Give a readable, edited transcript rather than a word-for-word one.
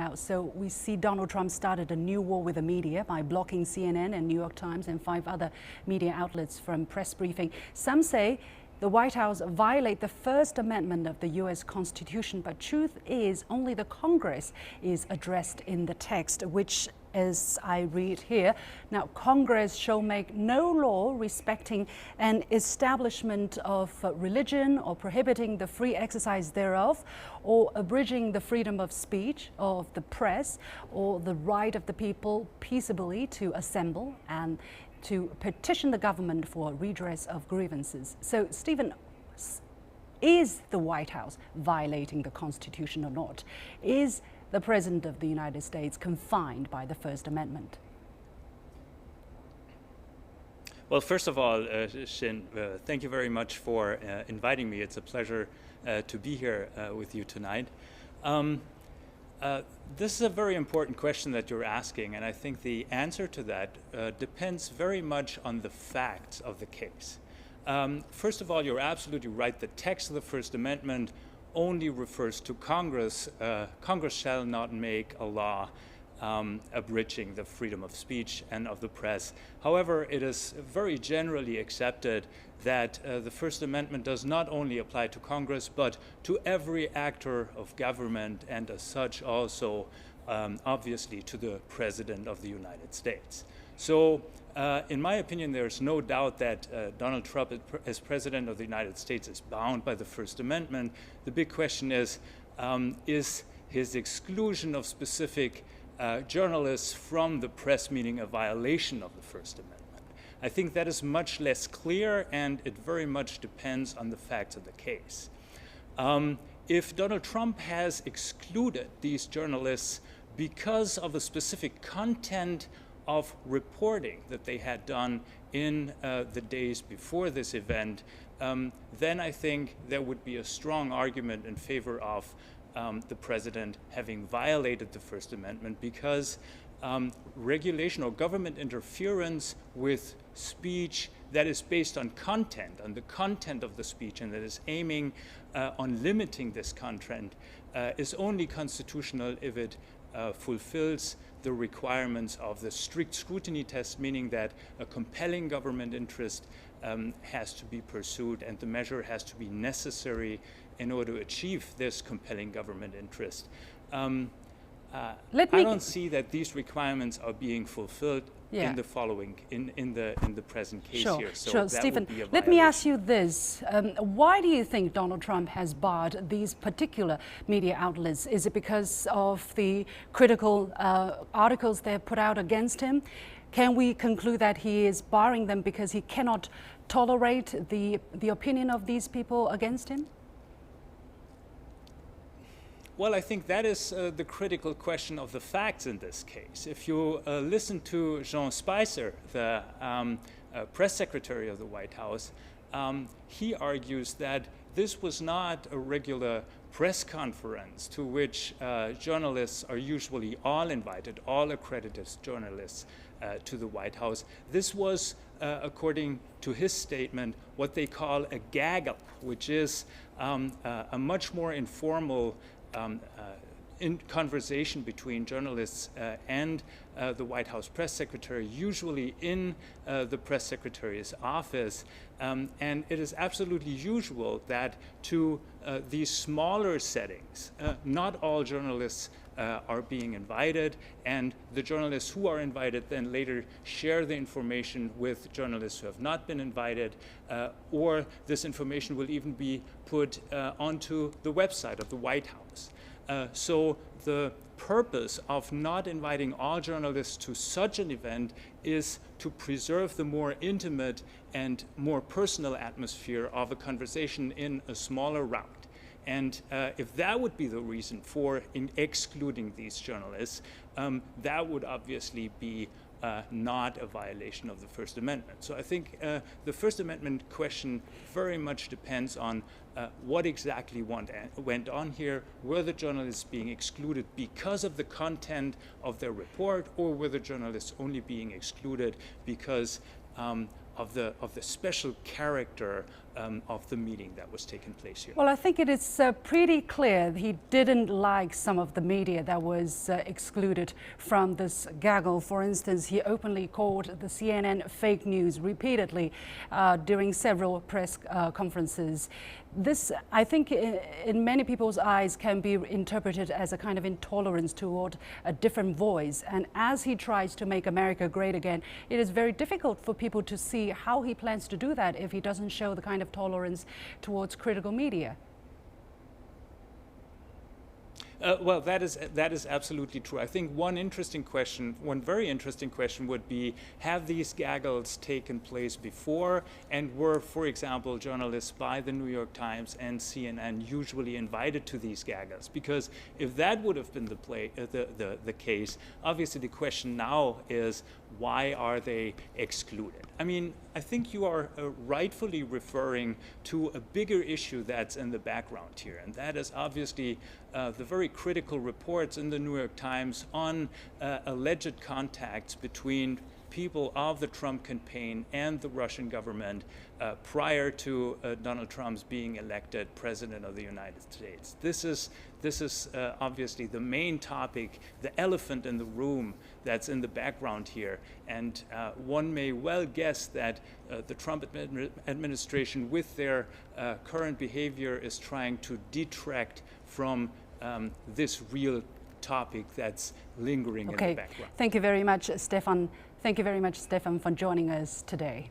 Now, so we see Donald Trump started a new war with the media by blocking CNN and New York Times and 5 other media outlets from press briefing. Some say the White House violate the First Amendment of the U.S. Constitution, but truth is only the Congress is addressed in the text, which, as I read here, now Congress shall make no law respecting an establishment of religion or prohibiting the free exercise thereof or abridging the freedom of speech or of the press or the right of the people peaceably to assemble and to petition the government for redress of grievances. So, Stephen, is the White House violating the Constitution or not? Is the President of the United States confined by the First Amendment? Well, first of all, Xin, thank you very much for inviting me. It's a pleasure to be here with you tonight. This is a very important question that you're asking, and I think the answer to that depends very much on the facts of the case. First of all, you're absolutely right. The text of the First Amendment only refers to Congress. Congress shall not make a law abridging the freedom of speech and of the press. However, it is very generally accepted that the First Amendment does not only apply to Congress, but to every actor of government, and as such also, obviously, to the President of the United States. So, in my opinion, there's no doubt that Donald Trump, as President of the United States, is bound by the First Amendment. The big question is his exclusion of specific journalists from the press meaning a violation of the First Amendment? I think that is much less clear, and it very much depends on the facts of the case. If Donald Trump has excluded these journalists because of a specific content of reporting that they had done in the days before this event, then I think there would be a strong argument in favor of the president having violated the First Amendment, because regulation or government interference with speech that is based on content, on the content of the speech, and that is aiming on limiting this content, is only constitutional if it fulfills the requirements of the strict scrutiny test, meaning that a compelling government interest has to be pursued, and the measure has to be necessary in order to achieve this compelling government interest. I don't see that these requirements are being fulfilled in the following, in the present case here. So sure, Stephen, let me ask you this. Why do you think Donald Trump has barred these particular media outlets? Is it because of the critical articles they have put out against him? Can we conclude that he is barring them because he cannot tolerate the opinion of these people against him? Well, I think that is the critical question of the facts in this case. If you listen to Jean Spicer, the press secretary of the White House, he argues that this was not a regular press conference to which journalists are usually all invited, all accredited journalists to the White House. This was, according to his statement, what they call a gaggle, which is a much more informal in conversation between journalists and the White House press secretary, usually in the press secretary's office. And it is absolutely usual that to these smaller settings, not all journalists are being invited, and the journalists who are invited then later share the information with journalists who have not been invited, or this information will even be put onto the website of the White House. So the purpose of not inviting all journalists to such an event is to preserve the more intimate and more personal atmosphere of a conversation in a smaller route. And if that would be the reason for excluding these journalists, that would obviously be not a violation of the First Amendment. So I think the First Amendment question very much depends on what exactly went on here. Were the journalists being excluded because of the content of their report, or were the journalists only being excluded because of the special character of the meeting that was taking place here. Well, I think it is pretty clear he didn't like some of the media that was excluded from this gaggle. For instance, he openly called the CNN fake news repeatedly during several press conferences. This, I think, in many people's eyes can be interpreted as a kind of intolerance toward a different voice. And as he tries to make America great again, it is very difficult for people to see how he plans to do that if he doesn't show the kind of tolerance towards critical media. Well, that is absolutely true. I think one very interesting question would be, have these gaggles taken place before, and were, for example, journalists by the New York Times and CNN usually invited to these gaggles? Because if that would have been the case, obviously the question now is, why are they excluded? I mean, I think you are rightfully referring to a bigger issue that's in the background here, and that is obviously the very critical reports in the New York Times on alleged contacts between people of the Trump campaign and the Russian government prior to Donald Trump's being elected President of the United States. This is obviously the main topic, the elephant in the room that's in the background here. And one may well guess that the Trump administration, with their current behavior, is trying to detract from this real topic that's lingering in the background. Thank you very much, Stephan. Thank you very much, Stephan, for joining us today.